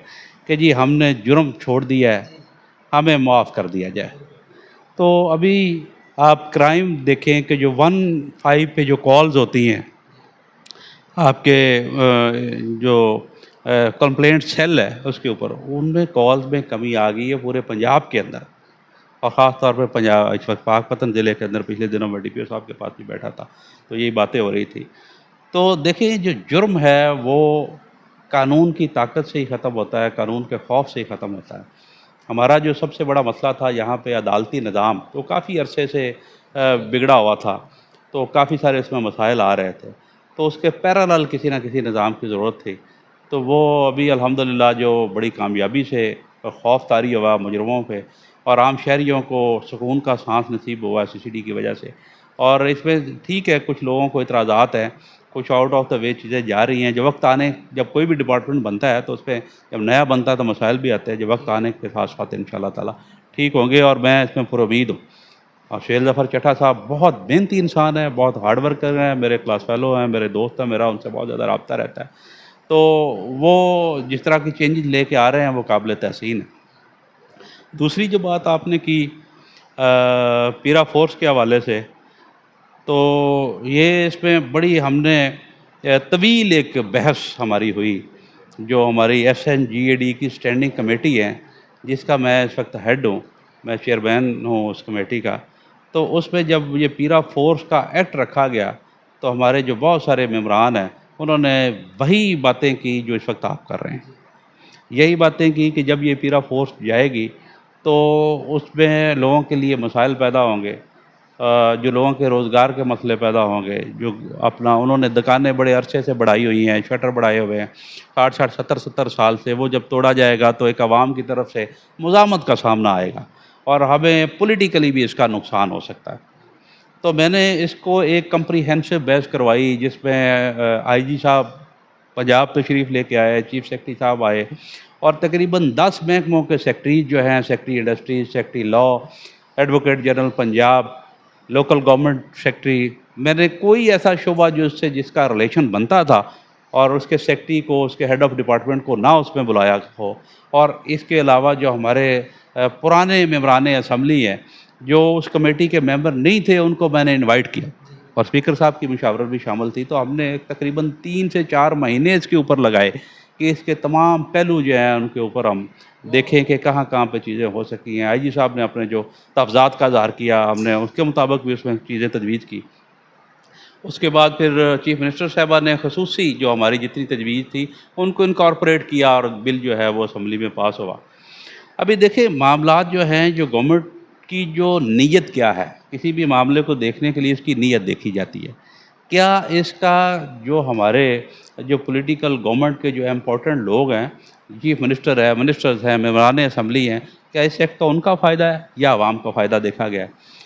کہ جی ہم نے جرم چھوڑ دیا ہے، ہمیں معاف کر دیا جائے۔ تو ابھی آپ کرائم دیکھیں کہ جو 15 پہ جو کالز ہوتی ہیں، آپ کے جو کمپلینٹ سیل ہے اس کے اوپر، ان میں کالز میں کمی آ گئی ہے پورے پنجاب کے اندر، اور خاص طور پہ پنجاب اس وقت پاک پتن ضلع کے اندر پچھلے دنوں میں ڈی پی او صاحب کے پاس بھی بیٹھا تھا تو یہی باتیں ہو رہی تھی۔ تو دیکھیں جو جرم ہے وہ قانون کی طاقت سے ہی ختم ہوتا ہے، قانون کے خوف سے ہی ختم ہوتا ہے۔ ہمارا جو سب سے بڑا مسئلہ تھا یہاں پہ عدالتی نظام، تو کافی عرصے سے بگڑا ہوا تھا، تو کافی سارے اس میں مسائل آ رہے تھے، تو اس کے پیرالل کسی نہ کسی نظام کی ضرورت تھی۔ تو وہ ابھی الحمدللہ جو بڑی کامیابی سے خوف طاری ہوا مجرموں پہ، اور عام شہریوں کو سکون کا سانس نصیب ہوا سی سی ڈی کی وجہ سے۔ اور اس میں ٹھیک ہے کچھ لوگوں کو اعتراضات ہیں، کچھ آؤٹ آف دا وے چیزیں جا رہی ہیں، جب کوئی بھی ڈپارٹمنٹ بنتا ہے تو اس پہ جب نیا بنتا ہے تو مسائل بھی آتے ہیں، جو وقت آنے کے ساتھ ساتھ انشاءاللہ تعالیٰ ٹھیک ہوں گے، اور میں اس میں پر امید ہوں۔ اور شیخ ظفر چٹھا صاحب بہت محنتی انسان ہیں، بہت ہارڈ ورکر ہیں، میرے کلاس فیلو ہیں، میرے دوست ہیں، میرا ان سے بہت زیادہ رابطہ رہتا ہے، تو وہ جس طرح کی چینجز لے کے آ رہے ہیں وہ قابل تحسین ہے۔ دوسری جو بات آپ نے کی پیرا فورس کے حوالے سے، تو یہ اس میں بڑی ہم نے طویل ایک بحث ہماری ہوئی، جو ہماری ایس این جی اے ڈی کی اسٹینڈنگ کمیٹی ہے، جس کا میں اس وقت ہیڈ ہوں، میں چیئرمین ہوں اس کمیٹی کا۔ تو اس میں جب یہ پیرا فورس کا ایکٹ رکھا گیا تو ہمارے جو بہت سارے ممبران ہیں انہوں نے وہی باتیں کی جو اس وقت آپ کر رہے ہیں۔ یہی باتیں کی کہ جب یہ پیرا فورس جائے گی تو اس میں لوگوں کے لیے مسائل پیدا ہوں گے، جو لوگوں کے روزگار کے مسئلے پیدا ہوں گے، جو اپنا انہوں نے دکانیں بڑے عرصے سے بڑھائی ہوئی ہیں، شٹر بڑھائے ہوئے ہیں 60 70 سال سے، وہ جب توڑا جائے گا تو ایک عوام کی طرف سے مزاحمت کا سامنا آئے گا اور ہمیں پولیٹیکلی بھی اس کا نقصان ہو سکتا ہے۔ تو میں نے اس کو ایک کمپریہنسو بحث کروائی جس میں آئی جی صاحب پنجاب تشریف لے کے آئے، چیف سیکرٹری صاحب آئے اور تقریباً 10 محکموں کے سیکرٹریز جو ہیں، secretary industries, secretary law, advocate general Punjab, local government secretary, میں نے کوئی ایسا شعبہ جس کا ریلیشن بنتا تھا اور اس کے سیکرٹری کو، اس کے ہیڈ آف ڈپارٹمنٹ کو نہ اس میں بلایا ہو، اور اس کے علاوہ جو ہمارے پرانے ممبران اسمبلی ہیں جو اس کمیٹی کے ممبر نہیں تھے ان کو میں نے انوائٹ کیا اور اسپیکر صاحب کی مشاورت بھی شامل تھی، تو ہم نے تقریباً 3 سے 4 مہینے اس کے اوپر لگائے کہ اس کے تمام پہلو جو ہیں ان کے اوپر ہم دیکھیں کہ کہاں کہاں پہ چیزیں ہو سکی ہیں۔ آئی جی صاحب نے اپنے جو تحفظات کا اظہار کیا، ہم نے اس کے مطابق بھی اس میں چیزیں تجویز کی۔ اس کے بعد پھر چیف منسٹر صاحبہ نے خصوصی جو ہماری جتنی تجویز تھی ان کو انکارپوریٹ کیا اور بل جو ہے وہ اسمبلی میں پاس ہوا۔ ابھی دیکھیں معاملات جو ہیں، جو گورنمنٹ کی جو نیت کیا ہے، کسی بھی معاملے کو دیکھنے کے لیے اس کی نیت دیکھی جاتی ہے۔ کیا اس کا جو ہمارے جو پولیٹیکل گورنمنٹ کے جو امپورٹنٹ لوگ ہیں، چیف منسٹر ہے، منسٹرز ہیں، ممبران اسمبلی ہیں، کیا اس ایکٹ کا ان کا فائدہ ہے یا عوام کا فائدہ دیکھا گیا ہے؟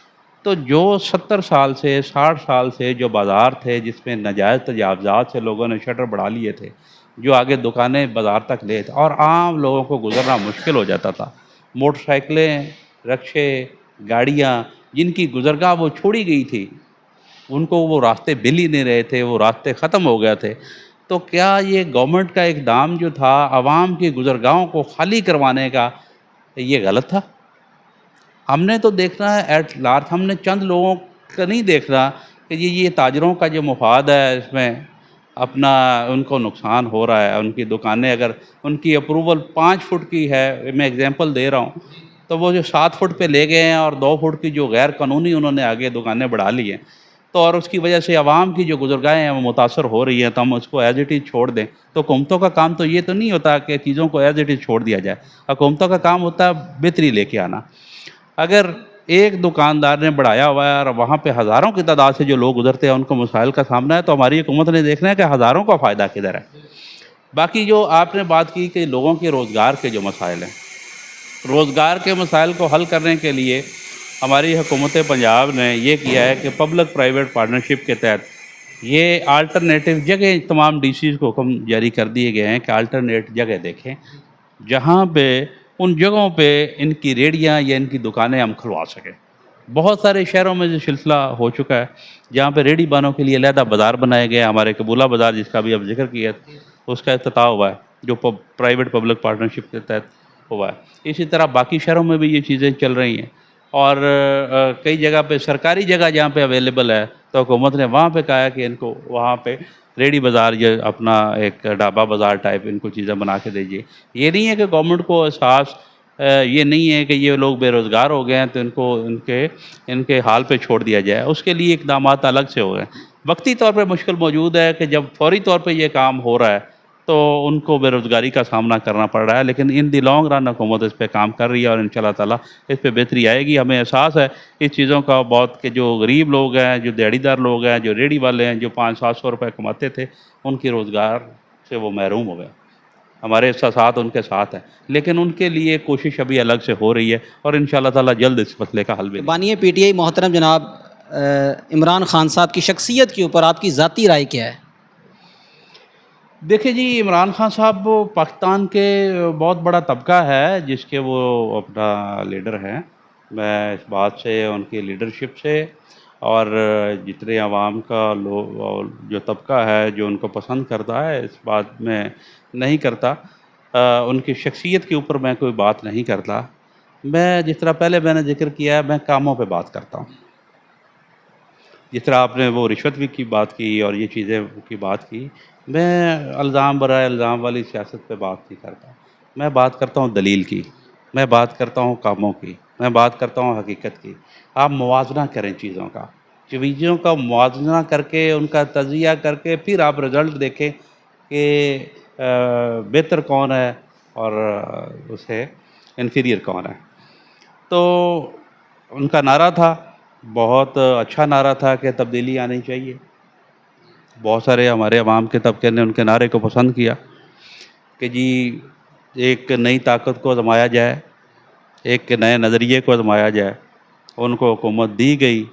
تو جو 70 سال سے 60 سال سے جو بازار تھے جس میں ناجائز تجاوزات سے لوگوں نے شٹر بڑھا لیے تھے، جو آگے دکانیں بازار تک لے تھے اور عام لوگوں کو گزرنا مشکل ہو جاتا تھا، موٹر سائیکلیں، رکشے، گاڑیاں جن کی گزرگاہ وہ چھوڑی گئی تھی، ان کو وہ راستے مل ہی نہیں رہے تھے، وہ راستے ختم ہو گئے تھے، تو کیا یہ گورنمنٹ کا اقدام جو تھا عوام کی گزرگاہوں کو خالی کروانے کا، یہ غلط تھا؟ ہم نے تو دیکھنا ہے ایٹ لارج، ہم نے چند لوگوں کا نہیں دیکھنا کہ یہ تاجروں کا جو مفاد ہے اس میں اپنا ان کو نقصان ہو رہا ہے۔ ان کی دکانیں اگر ان کی اپروول 5 فٹ کی ہے، میں اگزامپل دے رہا ہوں، تو وہ جو 7 فٹ پہ لے گئے ہیں اور 2 فٹ کی جو غیر قانونی انہوں نے آگے دکانیں بڑھا لی ہیں، تو اور اس کی وجہ سے عوام کی جو گزرگاہیں ہیں وہ متاثر ہو رہی ہیں، تو ہم اس کو ایز اٹ از چھوڑ دیں۔ تو حکومتوں کا کام تو یہ تو نہیں ہوتا کہ چیزوں کو ایز اٹ از چھوڑ دیا جائے، حکومتوں کا کام ہوتا ہے بہتری لے کے آنا۔ اگر ایک دکاندار نے بڑھایا ہوا ہے اور وہاں پہ ہزاروں کی تعداد سے جو لوگ گزرتے ہیں ان کو مسائل کا سامنا ہے، تو ہماری حکومت نے دیکھنا ہے کہ ہزاروں کا فائدہ کدھر ہے۔ باقی جو آپ نے بات کی کہ لوگوں کے روزگار کے جو مسائل ہیں، روزگار کے مسائل کو حل کرنے کے لیے ہماری حکومت پنجاب نے یہ کیا ہے کہ پبلک پرائیویٹ پارٹنرشپ کے تحت یہ آلٹرنیٹو جگہ تمام ڈی سیز کو حکم جاری کر دیے گئے ہیں کہ آلٹرنیٹ جگہ دیکھیں جہاں پہ ان جگہوں پہ ان کی ریڑیاں یا ان کی دکانیں ہم کھلوا سکیں۔ بہت سارے شہروں میں جو سلسلہ ہو چکا ہے جہاں پہ ریڑھی بانوں کے لیے علیحدہ بازار بنائے گئے ہیں، ہمارے قبولہ بازار جس کا بھی اب ذکر کیا اس کا افتتاح ہوا ہے جو پرائیویٹ پبلک پارٹنرشپ کے تحت ہوا ہے۔ اسی طرح باقی شہروں میں بھی یہ چیزیں چل رہی ہیں، اور کئی جگہ پہ سرکاری جگہ جہاں پہ اویلیبل ہے تو حکومت نے وہاں پہ کہا ہے کہ ان کو وہاں پہ ریڑھی بازار یا اپنا ایک ڈھابا بازار ٹائپ ان کو چیزیں بنا کے دیجیے۔ یہ نہیں ہے کہ گورنمنٹ کو احساس یہ نہیں ہے کہ یہ لوگ بے روزگار ہو گئے ہیں تو ان کو ان کے حال پہ چھوڑ دیا جائے، اس کے لیے اقدامات الگ سے ہو گئے ہیں۔ وقتی طور پہ مشکل موجود ہے کہ جب فوری طور پہ یہ کام ہو رہا ہے تو ان کو بے روزگاری کا سامنا کرنا پڑ رہا ہے، لیکن ان دی لانگ رن حکومت اس پہ کام کر رہی ہے اور انشاءاللہ تعالیٰ اس پہ بہتری آئے گی۔ ہمیں احساس ہے اس چیزوں کا بہت کہ جو غریب لوگ ہیں، جو دیہڑی دار لوگ ہیں، جو ریڑھی والے ہیں، جو 500-700 روپے کماتے تھے، ان کی روزگار سے وہ محروم ہو گئے۔ ہمارے احساسات ان کے ساتھ ہیں، لیکن ان کے لیے کوشش ابھی الگ سے ہو رہی ہے اور انشاءاللہ تعالیٰ جلد اس مسئلے کا حل بھی۔ بانی پی ٹی آئی محترم جناب عمران خان صاحب کی شخصیت کے اوپر آپ کی ذاتی رائے کیا ہے؟ دیکھیں جی، عمران خان صاحب پاکستان کے بہت بڑا طبقہ ہے جس کے وہ اپنا لیڈر ہیں۔ میں اس بات سے ان کی لیڈرشپ سے اور جتنے عوام کا جو طبقہ ہے جو ان کو پسند کرتا ہے اس بات میں نہیں کرتا، ان کی شخصیت کے اوپر میں کوئی بات نہیں کرتا۔ میں جس طرح پہلے میں نے ذکر کیا ہے، میں کاموں پہ بات کرتا ہوں۔ جس طرح آپ نے وہ رشوت بھی کی بات کی اور یہ چیزیں کی بات کی، میں الزام برائے الزام والی سیاست پہ بات نہیں کرتا، میں بات کرتا ہوں دلیل کی، میں بات کرتا ہوں کاموں کی، میں بات کرتا ہوں حقیقت کی۔ آپ موازنہ کریں چیزوں کا، چیزوں کا موازنہ کر کے ان کا تجزیہ کر کے پھر آپ رزلٹ دیکھیں کہ بہتر کون ہے اور اسے انفیریئر کون ہے. تو ان کا نعرہ تھا، بہت اچھا نعرہ تھا کہ تبدیلی آنی چاہیے. بہت سارے ہمارے عوام کے طبقے نے ان کے نعرے کو پسند کیا کہ جی ایک نئی طاقت کو آزمایا جائے، ایک نئے نظریے کو آزمایا جائے. ان کو حکومت دی گئی،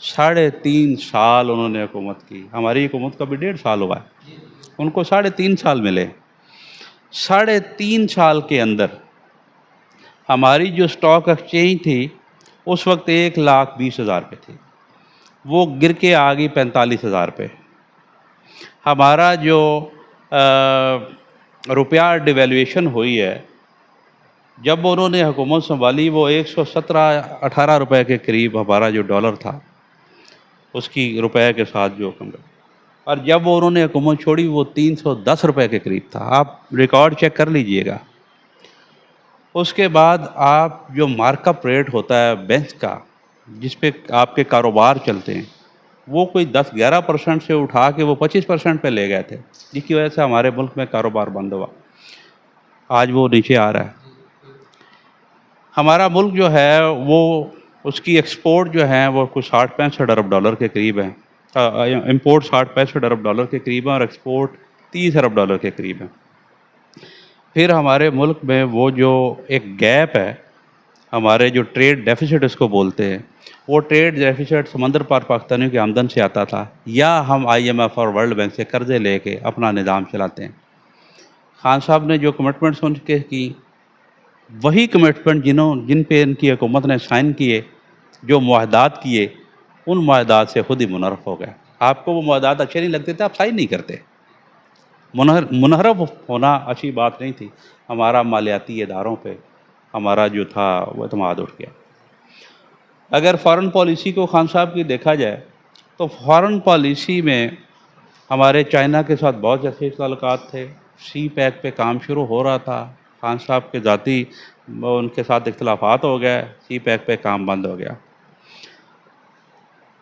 3.5 سال انہوں نے حکومت کی. ہماری حکومت کا بھی 1.5 سال ہوا ہے، ان کو 3.5 سال ملے. 3.5 سال کے اندر ہماری جو اسٹاک ایکسچینج تھی اس وقت 1,20,000 پہ تھی، وہ گر کے آ گئی 45,000 پہ. ہمارا جو روپیہ ڈیویلیویشن ہوئی ہے، جب انہوں نے حکومت سنبھالی وہ 117-18 روپے کے قریب ہمارا جو ڈالر تھا اس کی روپے کے ساتھ جو کم رہا. اور جب انہوں نے حکومت چھوڑی وہ 310 روپے کے قریب تھا. آپ ریکارڈ چیک کر لیجئے گا. اس کے بعد آپ جو مارک اپ ریٹ ہوتا ہے بینک کا جس پہ آپ کے کاروبار چلتے ہیں، وہ کوئی 10-11% سے اٹھا کے وہ 25% پہ لے گئے تھے، جس کی وجہ سے ہمارے ملک میں کاروبار بند ہوا. آج وہ نیچے آ رہا ہے. ہمارا ملک جو ہے وہ اس کی ایکسپورٹ جو ہے وہ کچھ 60-65 ارب ڈالر کے قریب ہے. امپورٹ 60-65 ارب ڈالر کے قریب ہے اور ایکسپورٹ 30 ارب ڈالر کے قریب ہے. پھر ہمارے ملک میں وہ جو ایک گیپ ہے، ہمارے جو ٹریڈ ڈیفیسٹ اس کو بولتے ہیں، وہ ٹریڈ ڈیفیسٹ سمندر پار پاکستانیوں کی آمدن سے آتا تھا، یا ہم IMF اور ورلڈ بینک سے قرضے لے کے اپنا نظام چلاتے ہیں. خان صاحب نے جو کمٹمنٹس ان کے کی، وہی کمٹمنٹ جن پہ ان کی حکومت نے سائن کیے، جو معاہدات کیے، ان معاہدات سے خود ہی منحرف ہو گئے. آپ کو وہ معاہدات اچھے نہیں لگتے تھے، آپ سائن نہیں کرتے. منحرف ہونا اچھی بات نہیں تھی. ہمارا مالیاتی اداروں پہ ہمارا جو تھا وہ اعتماد اٹھ گیا. اگر فارن پالیسی کو خان صاحب کی دیکھا جائے تو فارن پالیسی میں ہمارے چائنا کے ساتھ بہت اچھے تعلقات تھے. سی پیک پہ کام شروع ہو رہا تھا. خان صاحب کے ذاتی ان کے ساتھ اختلافات ہو گئے، سی پیک پہ کام بند ہو گیا.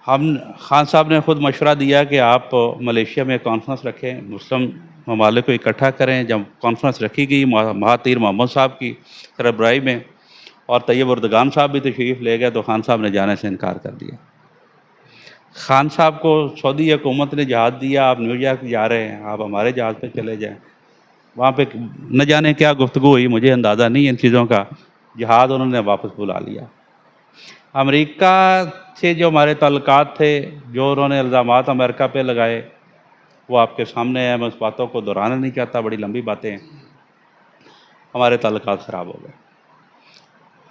خان صاحب نے خود مشورہ دیا کہ آپ ملیشیا میں کانفرنس رکھیں، مسلم ممالک کو اکٹھا کریں. جب کانفرنس رکھی گئی مہاتیر محمد صاحب کی سربراہی میں اور طیب اردگان صاحب بھی تشریف لے گئے، تو خان صاحب نے جانے سے انکار کر دیا. خان صاحب کو سعودی حکومت نے جہاز دیا، آپ نیو یارک جا رہے ہیں، آپ ہمارے جہاز پہ چلے جائیں. وہاں پہ نہ جانے کیا گفتگو ہوئی، مجھے اندازہ نہیں ان چیزوں کا. جہاز انہوں نے واپس بلا لیا. امریکہ سے جو ہمارے تعلقات تھے، جو انہوں نے الزامات امریکہ پہ لگائے، وہ آپ کے سامنے ہے. میں اس باتوں کو دہرانا نہیں چاہتا، بڑی لمبی باتیں ہیں. ہمارے تعلقات خراب ہو گئے.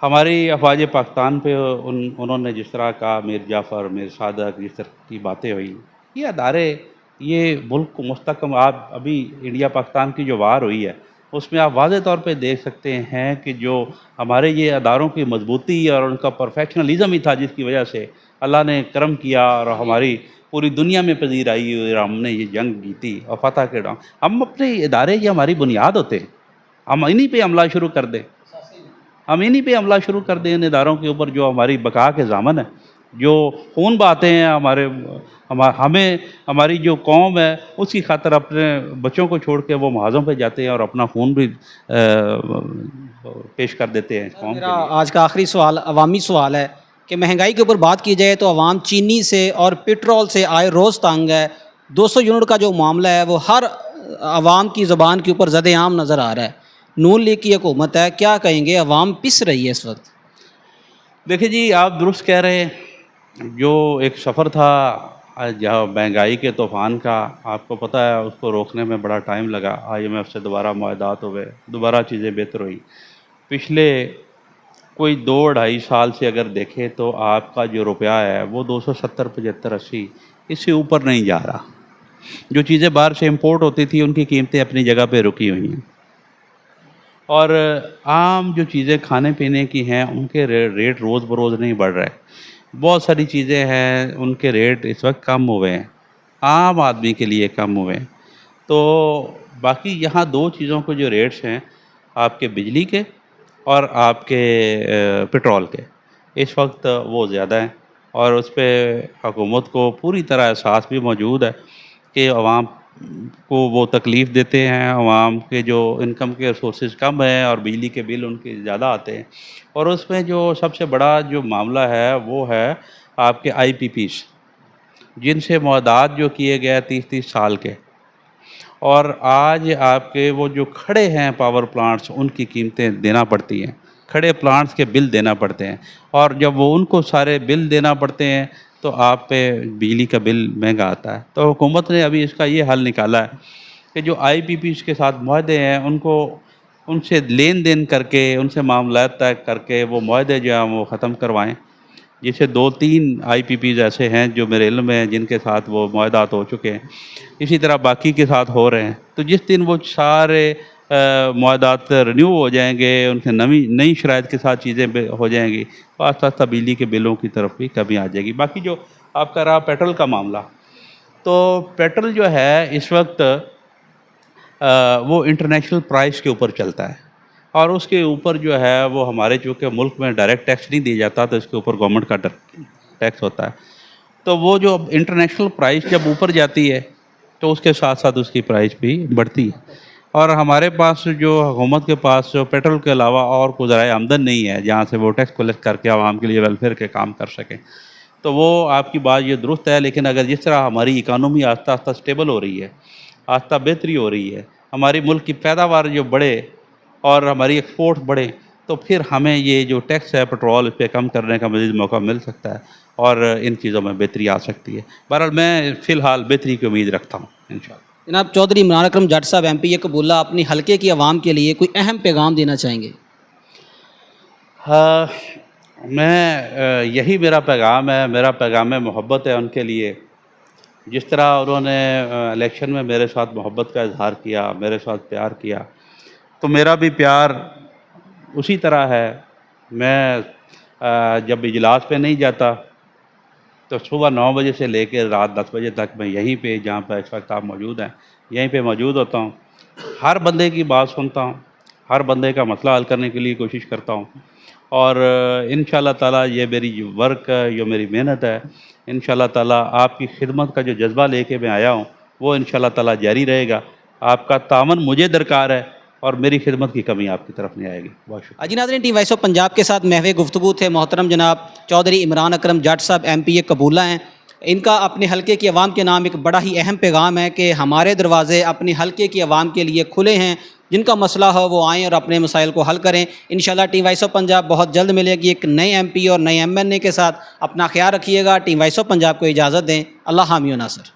ہماری افواج پاکستان پہ انہوں نے جس طرح کا میر جعفر، میر صادق، جس طرح کی باتیں ہوئی، یہ ادارے یہ ملک کو مستحکم. آپ ابھی انڈیا پاکستان کی جو وار ہوئی ہے اس میں آپ واضح طور پہ دیکھ سکتے ہیں کہ جو ہمارے یہ اداروں کی مضبوطی اور ان کا پروفیشنلزم ہی تھا، جس کی وجہ سے اللہ نے کرم کیا اور ہماری پوری دنیا میں پذیر آئی اور ہم نے یہ جنگ جیتی اور فتح کے ڈاؤں. ہم اپنے ادارے یہ ہماری بنیاد ہوتے ہیں، ہم انہی پہ عملہ شروع کر دیں، ہم انہی پہ عملہ شروع کر دیں ان اداروں کے اوپر جو ہماری بقا کے ضامن ہیں، جو خون بہاتے ہیں ہمیں ہماری جو قوم ہے اس کی خاطر اپنے بچوں کو چھوڑ کے وہ محاذوں پہ جاتے ہیں اور اپنا خون بھی پیش کر دیتے ہیں اس قوم کے میرا لیے. آج کا آخری سوال عوامی سوال ہے کہ مہنگائی کے اوپر بات کی جائے تو عوام چینی سے اور پیٹرول سے آئے روز تنگ ہے. 200 یونٹ کا جو معاملہ ہے وہ ہر عوام کی زبان کے اوپر زد عام نظر آ رہا ہے. نون لیگ کی حکومت ہے، کیا کہیں گے؟ عوام پس رہی ہے اس وقت. دیکھیں جی، آپ درست کہہ رہے ہیں. جو ایک سفر تھا جہاں مہنگائی کے طوفان کا، آپ کو پتہ ہے اس کو روکنے میں بڑا ٹائم لگا. IMF سے دوبارہ معاہدات ہوئے، دوبارہ چیزیں بہتر ہوئی. پچھلے کوئی 2-2.5 سال سے اگر دیکھیں تو آپ کا جو روپیہ ہے وہ 270, 75, 80 اس سے اوپر نہیں جا رہا. جو چیزیں باہر سے امپورٹ ہوتی تھی ان کی قیمتیں اپنی جگہ پہ رکی ہوئی ہیں، اور عام جو چیزیں کھانے پینے کی ہیں ان کے ریٹ روز بروز نہیں بڑھ رہے. بہت ساری چیزیں ہیں ان کے ریٹ اس وقت کم ہوئے ہیں، عام آدمی کے لیے کم ہوئے ہیں. تو باقی یہاں 2 چیزوں کے جو ریٹس ہیں، آپ کے بجلی کے اور آپ کے پٹرول کے، اس وقت وہ زیادہ ہیں. اور اس پہ حکومت کو پوری طرح احساس بھی موجود ہے کہ عوام کو وہ تکلیف دیتے ہیں، عوام کے جو انکم کے سورسز کم ہیں اور بجلی کے بل ان کے زیادہ آتے ہیں، اور اس میں جو سب سے بڑا جو معاملہ ہے وہ ہے آپ کے آئی پی پیز، جن سے معاہدات جو کیے گئے 30 سال کے، اور آج آپ کے وہ جو کھڑے ہیں پاور پلانٹس ان کی قیمتیں دینا پڑتی ہیں، کھڑے پلانٹس کے بل دینا پڑتے ہیں، اور جب وہ ان کو سارے بل دینا پڑتے ہیں تو آپ پہ بجلی کا بل مہنگا آتا ہے۔ تو حکومت نے ابھی اس کا یہ حل نکالا ہے کہ جو آئی پی پیز کے ساتھ معاہدے ہیں ان سے لین دین کر کے، ان سے معاملات طے کر کے وہ معاہدے جو ہیں وہ ختم کروائیں، جیسے 2-3 آئی پی پیز ایسے ہیں جو میرے علم میں ہیں جن کے ساتھ وہ معاہدات ہو چکے ہیں، اسی طرح باقی کے ساتھ ہو رہے ہیں۔ تو جس دن وہ سارے معاہدات رینیو ہو جائیں گے، ان کے نئی شرائط کے ساتھ چیزیں ہو جائیں گی، تو آہستہ آہستہ بجلی کے بلوں کی طرف بھی کمی آ جائے گی۔ باقی جو آپ کا رہا پیٹرول کا معاملہ، تو پیٹرول جو ہے اس وقت وہ انٹرنیشنل پرائس کے اوپر چلتا ہے، اور اس کے اوپر جو ہے وہ ہمارے چونکہ ملک میں ڈائریکٹ ٹیکس نہیں دیا جاتا، تو اس کے اوپر گورنمنٹ کا ٹیکس ہوتا ہے۔ تو وہ جو انٹرنیشنل پرائس جب اوپر جاتی ہے تو اس کے ساتھ ساتھ اس کی پرائس بھی بڑھتی ہے، اور ہمارے پاس جو حکومت کے پاس جو پیٹرول کے علاوہ اور کوئی ذرائع آمدن نہیں ہے جہاں سے وہ ٹیکس کلیکٹ کر کے عوام کے لیے ویلفیئر کے کام کر سکیں، تو وہ آپ کی بات یہ درست ہے۔ لیکن اگر جس طرح ہماری اکانومی آہستہ آہستہ اسٹیبل ہو رہی ہے، آہستہ بہتری ہو رہی ہے، ہماری ملک کی پیداوار جو بڑھے اور ہماری ایکسپورٹ بڑھے، تو پھر ہمیں یہ جو ٹیکس ہے پیٹرول اس پہ کم کرنے کا مزید موقع مل سکتا ہے اور ان چیزوں میں بہتری آ سکتی ہے۔ بہرحال میں فی الحال بہتری کی امید رکھتا ہوں انشاءاللہ۔ جناب چودھری عمران اکرم جٹ صاحب ایم پی قبولہ اپنی حلقے کی عوام کے لیے کوئی اہم پیغام دینا چاہیں گے؟ میں یہی میرا پیغام ہے، میرا پیغام محبت ہے ان کے لیے۔ جس طرح انہوں نے الیکشن میں میرے ساتھ محبت کا اظہار کیا، میرے ساتھ پیار کیا، تو میرا بھی پیار اسی طرح ہے۔ میں جب اجلاس پہ نہیں جاتا تو صبح 9 بجے سے لے کے رات 10 بجے تک میں یہیں پہ، جہاں پہ اس وقت آپ موجود ہیں، یہیں پہ موجود ہوتا ہوں، ہر بندے کی بات سنتا ہوں، ہر بندے کا مسئلہ حل کرنے کے لیے کوشش کرتا ہوں، اور انشاءاللہ تعالیٰ یہ میری جو ورک ہے، یہ میری محنت ہے، انشاءاللہ تعالیٰ آپ کی خدمت کا جو جذبہ لے کے میں آیا ہوں وہ انشاءاللہ تعالیٰ جاری رہے گا۔ آپ کا تعاون مجھے درکار ہے اور میری خدمت کی کمی آپ کی طرف نہیں آئے گی۔ بہت شکریہ۔ جی ناظرین، ٹیم وائس آف پنجاب کے ساتھ محو گفتگو تھے محترم جناب چودھری عمران اکرم جٹ صاحب ایم پی قبولہ ہیں۔ ان کا اپنے حلقے کی عوام کے نام ایک بڑا ہی اہم پیغام ہے کہ ہمارے دروازے اپنے حلقے کی عوام کے لیے کھلے ہیں، جن کا مسئلہ ہو وہ آئیں اور اپنے مسائل کو حل کریں۔ انشاءاللہ ٹیم وائس آف پنجاب بہت جلد ملے گی ایک نئے ایم پی اور نئے ایم این اے کے ساتھ۔ اپنا خیال رکھیے گا۔ ٹیم وائس آف پنجاب کو اجازت دیں۔ اللہ حامی و ناصر۔